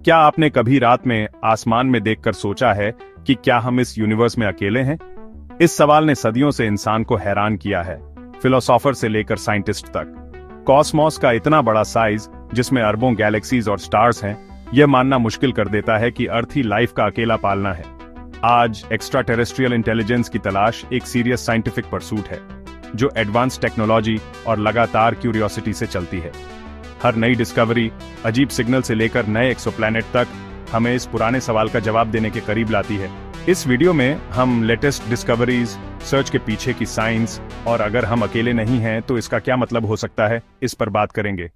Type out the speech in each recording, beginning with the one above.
क्या आपने कभी रात में आसमान में देखकर सोचा है कि क्या हम इस यूनिवर्स में अकेले हैं? इस सवाल ने सदियों से इंसान को हैरान किया है, फिलोसोफर से लेकर साइंटिस्ट तक। कॉस्मोस का इतना बड़ा साइज, जिसमें अरबों गैलेक्सीज और स्टार्स हैं, यह मानना मुश्किल कर देता है कि अर्थ ही लाइफ का अकेला पालना है। आज एक्स्ट्रा टेरेस्ट्रियल इंटेलिजेंस की तलाश एक सीरियस साइंटिफिक परसूट है, जो एडवांस टेक्नोलॉजी और लगातार क्यूरियोसिटी से चलती है। हर नई डिस्कवरी, अजीब सिग्नल से लेकर नए एक्सोप्लैनेट तक, हमें इस पुराने सवाल का जवाब देने के करीब लाती है। इस वीडियो में हम लेटेस्ट डिस्कवरीज, सर्च के पीछे की साइंस और अगर हम अकेले नहीं हैं तो इसका क्या मतलब हो सकता है, इस पर बात करेंगे।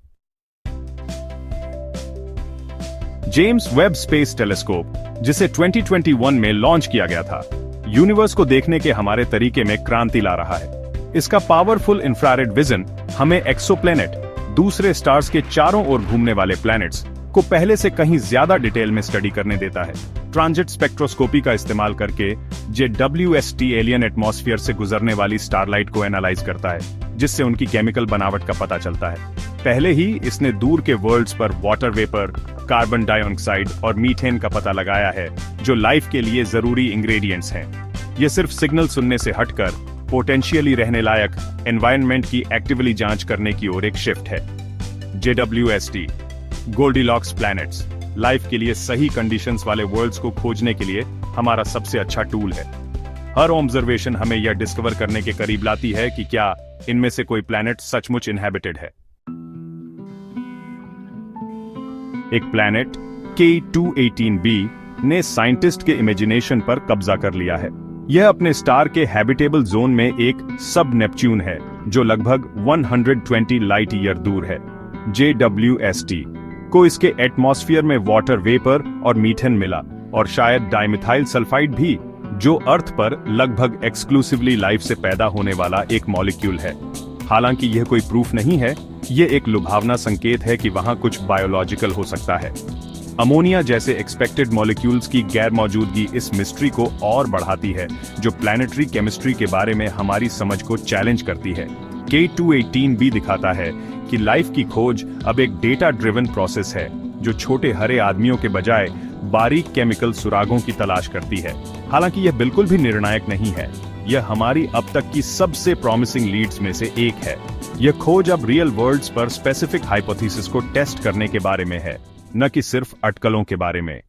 जेम्स वेब स्पेस टेलीस्कोप, जिसे 2021 में लॉन्च किया गया था, यूनिवर्स को देखने के हमारे तरीके में क्रांति ला रहा है। इसका पावरफुल इंफ्रारेड विजन हमें एक्सोप्लैनेट, दूसरे स्टार्स के चारों ओर घूमने वाले प्लैनेट्स को पहले से कहीं ज्यादा डिटेल में स्टडी करने देता है। ट्रांजिट स्पेक्ट्रोस्कोपी का इस्तेमाल करके JWST एलियन एटमॉस्फेयर से गुजरने वाली स्टारलाइट को एनालाइज करता है, जिससे उनकी केमिकल बनावट का पता चलता है। पहले ही इसने दूर के वर्ल्ड्स पर वाटर वेपर, कार्बन डाइऑक्साइड और मीथेन का पता लगाया है, जो लाइफ के लिए जरूरी इंग्रेडिएंट्स हैं। यह सिर्फ सिग्नल सुनने से हटकर पोटेंशियली रहने लायक एनवायरनमेंट की एक्टिवली जांच करने की ओर एक शिफ्ट है। JWST गोल्डीलॉक्स प्लैनेट्स, लाइफ के लिए सही कंडीशंस वाले वर्ल्ड्स को खोजने के लिए हमारा सबसे अच्छा टूल है। हर ऑब्जर्वेशन हमें यह डिस्कवर करने के करीब लाती है कि क्या इनमें से कोई प्लैनेट सचमुच इनहैबिटेड है। एक प्लैनेट K218b ने साइंटिस्ट के इमेजिनेशन पर कब्जा कर लिया है। यह अपने स्टार के हैबिटेबल जोन में एक सब नेपच्यून है, जो लगभग 120 लाइट ईयर दूर है। JWST को इसके एटमॉस्फेयर में वाटर वेपर और मीथेन मिला, और शायद डाइमिथाइल सल्फाइड भी, जो अर्थ पर लगभग एक्सक्लूसिवली लाइफ से पैदा होने वाला एक मॉलिक्यूल है। हालांकि यह कोई प्रूफ नहीं है, यह एक लुभावना संकेत है कि वहां कुछ बायोलॉजिकल हो सकता है। अमोनिया जैसे एक्सपेक्टेड मॉलिक्यूल्स की गैर मौजूदगी इस मिस्ट्री को और बढ़ाती है, जो प्लैनेटरी केमिस्ट्री के बारे में हमारी समझ को चैलेंज करती है। K218b दिखाता है कि लाइफ की खोज अब एक डेटा ड्रिवन प्रोसेस है, जो छोटे हरे आदमियों के बजाय बारीक केमिकल सुरागों की तलाश करती है। हालांकि यह बिल्कुल भी निर्णायक नहीं है, यह हमारी अब तक की सबसे प्रॉमिसिंग लीड्स में से एक है। यह खोज अब रियल वर्ल्ड्स पर स्पेसिफिक हाइपोथेसिस को टेस्ट करने के बारे में है, न कि सिर्फ अटकलों के बारे में।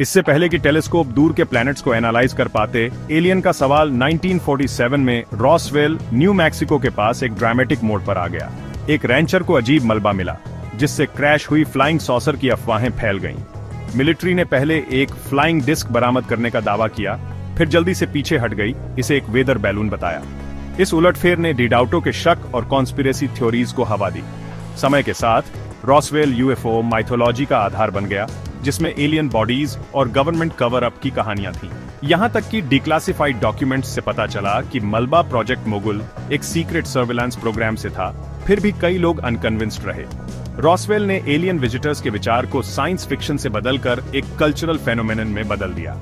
इससे पहले कि टेलीस्कोप दूर के प्लैनेट्स को एनालाइज कर पाते, एलियन का सवाल 1947 में रॉसवेल, न्यू मैक्सिको के पास एक ड्रामेटिक मोड पर आ गया। एक रैंचर को अजीब मलबा मिला, जिससे क्रैश हुई फ्लाइंग सॉसर की अफवाहें फैल गईं। मिलिट्री ने पहले एक फ्लाइंग डिस्क बरामद करने का दावा किया, फिर जल्दी से पीछे हट गई, इसे एक वेदर बैलून बताया। इस उलटफेर ने डिडाउटो के शक और कॉन्स्पिरेसी थ्योरीज को हवा दी। समय के साथ रॉसवेल UFO माइथोलॉजी का आधार बन गया, जिसमें एलियन बॉडीज और गवर्नमेंट कवर अप की कहानियां थीं। यहां तक कि डिक्लासिफाइड डॉक्यूमेंट्स से पता चला कि मलबा प्रोजेक्ट मोगुल एक सीक्रेट सर्विलांस प्रोग्राम से था। फिर भी कई लोग अनकन्विंस्ड रहे। रॉसवेल ने एलियन विजिटर्स के विचार को साइंस फिक्शन से बदलकर एक कल्चरल फेनोमेनन में बदल दिया।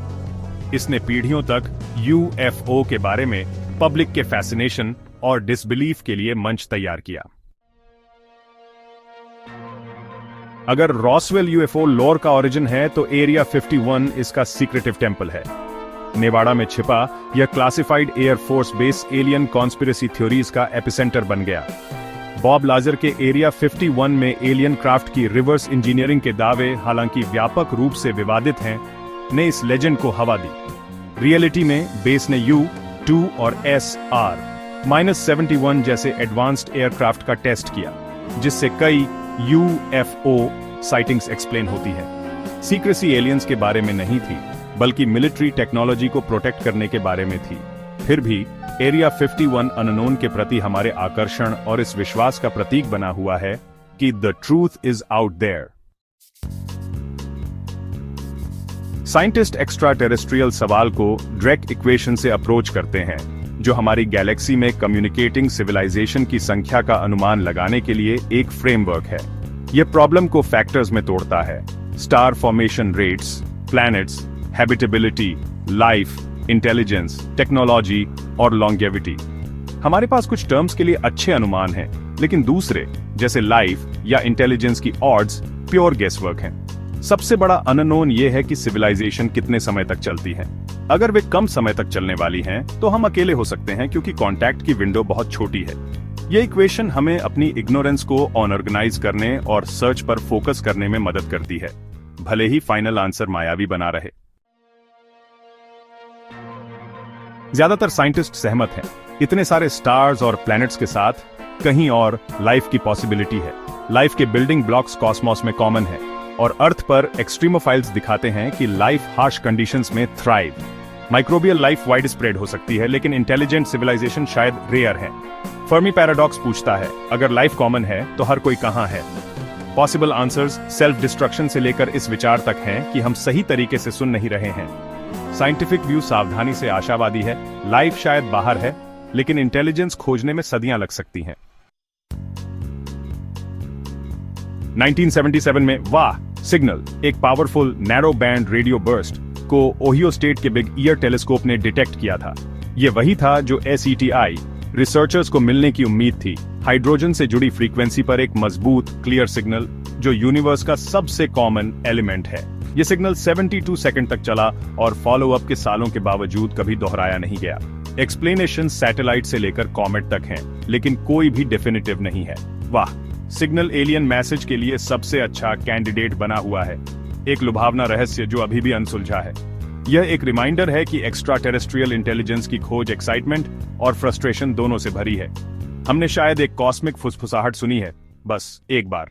इसने पीढ़ियों तक UFO के बारे में पब्लिक के फैसिनेशन और डिसबिलीफ के लिए मंच तैयार किया। अगर रॉसवेल UFO लॉर का ओरिजिन है, तो एरिया 51 इसका सीक्रेटिव टेंपल है। नेवाडा में छिपा यह classified air force base alien conspiracy theories का एपिसेंटर बन गया। बॉब लाजर के एरिया 51 में एलियन क्राफ्ट की रिवर्स इंजीनियरिंग के दावे, हालांकि व्यापक रूप से विवादित हैं, ने इस लेजेंड को हवा दी। रियलिटी में बेस ने U-2 और SR-71 जैसे एडवांस्ड एयरक्राफ्ट का टेस्ट किया, जिससे कई UFO साइटिंग्स एक्सप्लेन होती है। सीक्रेसी एलियंस के बारे में नहीं थी, बल्कि मिलिट्री टेक्नोलॉजी को प्रोटेक्ट करने के बारे में थी। फिर भी एरिया 51 अननोन के प्रति हमारे आकर्षण और इस विश्वास का प्रतीक बना हुआ है कि the truth is out there. Scientist extraterrestrial सवाल को ड्रेक इक्वेशन से अप्रोच करते हैं, जो हमारी गैलेक्सी में कम्युनिकेटिंग सिविलाइजेशन की संख्या का अनुमान लगाने के लिए एक फ्रेमवर्क है। यह प्रॉब्लम को फैक्टर्स में तोड़ता है: star formation rates, planets, habitability, life, intelligence, technology और लॉन्गेविटी। हमारे पास कुछ टर्म्स के लिए अच्छे अनुमान हैं, लेकिन दूसरे जैसे लाइफ या इंटेलिजेंस की ऑड्स प्योर गेसवर्क हैं। सबसे बड़ा अननोन ये है कि सिविलाइजेशन कितने समय तक चलती है। अगर वे कम समय तक चलने वाली हैं, तो हम अकेले हो सकते हैं क्योंकि कांटेक्ट की विंडो बहुत छोटी है। ये इक्वेशन हमें अपनी इग्नोरेंस को ऑर्गेनाइज करने और सर्च पर फोकस करने में मदद करती है, भले ही फाइनल आंसर मायावी बना रहे। ज्यादातर साइंटिस्ट सहमत हैं, इतने सारे स्टार्स और प्लैनेट्स के साथ कहीं और लाइफ की पॉसिबिलिटी है। लाइफ के बिल्डिंग ब्लॉक्स कॉस्मोस में कॉमन है और अर्थ पर एक्सट्रीमोफाइल्स दिखाते हैं कि लाइफ हार्श कंडीशंस में thrive. Microbial life wide spread हो सकती है, लेकिन इंटेलिजेंट सिविलाइजेशन शायद रेयर है। फर्मी पैराडॉक्स पूछता है, अगर लाइफ कॉमन है तो हर कोई कहां है? पॉसिबल आंसर्स सेल्फ डिस्ट्रक्शन से लेकर इस विचार तक हैं कि हम सही तरीके से सुन नहीं रहे हैं। साइंटिफिक व्यू सावधानी से आशावादी है, लाइफ शायद बाहर है, लेकिन इंटेलिजेंस खोजने में सदियां लग सकती हैं। 1977 में वाह सिग्नल, एक powerful narrow band radio burst को ओहियो स्टेट के बिग ईयर टेलीस्कोप ने डिटेक्ट किया था। यह वही था जो SETI रिसर्चर्स को मिलने की उम्मीद थी। हाइड्रोजन से जुड़ी फ्रीक्वेंसी पर एक मजबूत क्लियर सिग्नल जो यूनिवर्स का सबसे कॉमन एलिमेंट है। यह सिग्नल 72 सेकंड तक चला और फॉलो अप के सालों के बावजूद कभी दोहराया नहीं गया। एक्सप्लेनेशन सैटेलाइट से लेकर कॉमेट तक हैं, लेकिन कोई भी डेफिनेटिव नहीं है। वाह सिग्नल एलियन मैसेज के लिए सबसे अच्छा कैंडिडेट बना हुआ है, एक लुभावना रहस्य जो अभी भी अनसुलझा है। यह एक रिमाइंडर है कि एक्स्ट्रा टेरेस्ट्रियल इंटेलिजेंस की खोज एक्साइटमेंट और फ्रस्ट्रेशन दोनों से भरी है। हमने शायद एक कॉस्मिक फुसफुसाहट सुनी है, बस एक बार।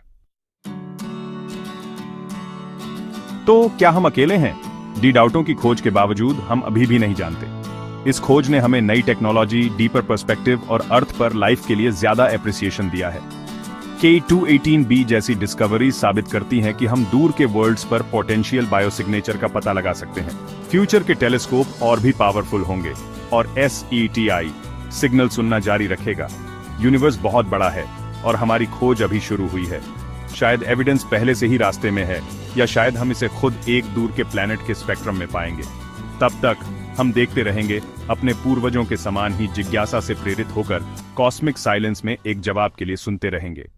तो क्या हम अकेले हैं? डी डाउटों की खोज के बावजूद हम अभी भी नहीं जानते। इस खोज ने हमें नई टेक्नोलॉजी, डीपर पर्सपेक्टिव और अर्थ पर लाइफ के लिए ज्यादा एप्रिसिएशन दिया है। K218b जैसी डिस्कवरी साबित करती हैं कि हम दूर के वर्ल्ड्स पर पोटेंशियल बायोसिग्नेचर का पता लगा सकते हैं। फ्यूचर के टेलीस्कोप और भी पावरफुल होंगे और SETI सिग्नल सुनना जारी रखेगा। यूनिवर्स बहुत बड़ा है और हमारी खोज अभी शुरू हुई है। शायद एविडेंस पहले से ही रास्ते में है, या शायद हम इसे खुद एक दूर के प्लैनेट के स्पेक्ट्रम में पाएंगे। तब तक हम देखते रहेंगे, अपने पूर्वजों के समान ही जिज्ञासा से प्रेरित होकर कॉस्मिक साइलेंस में एक जवाब के लिए सुनते रहेंगे।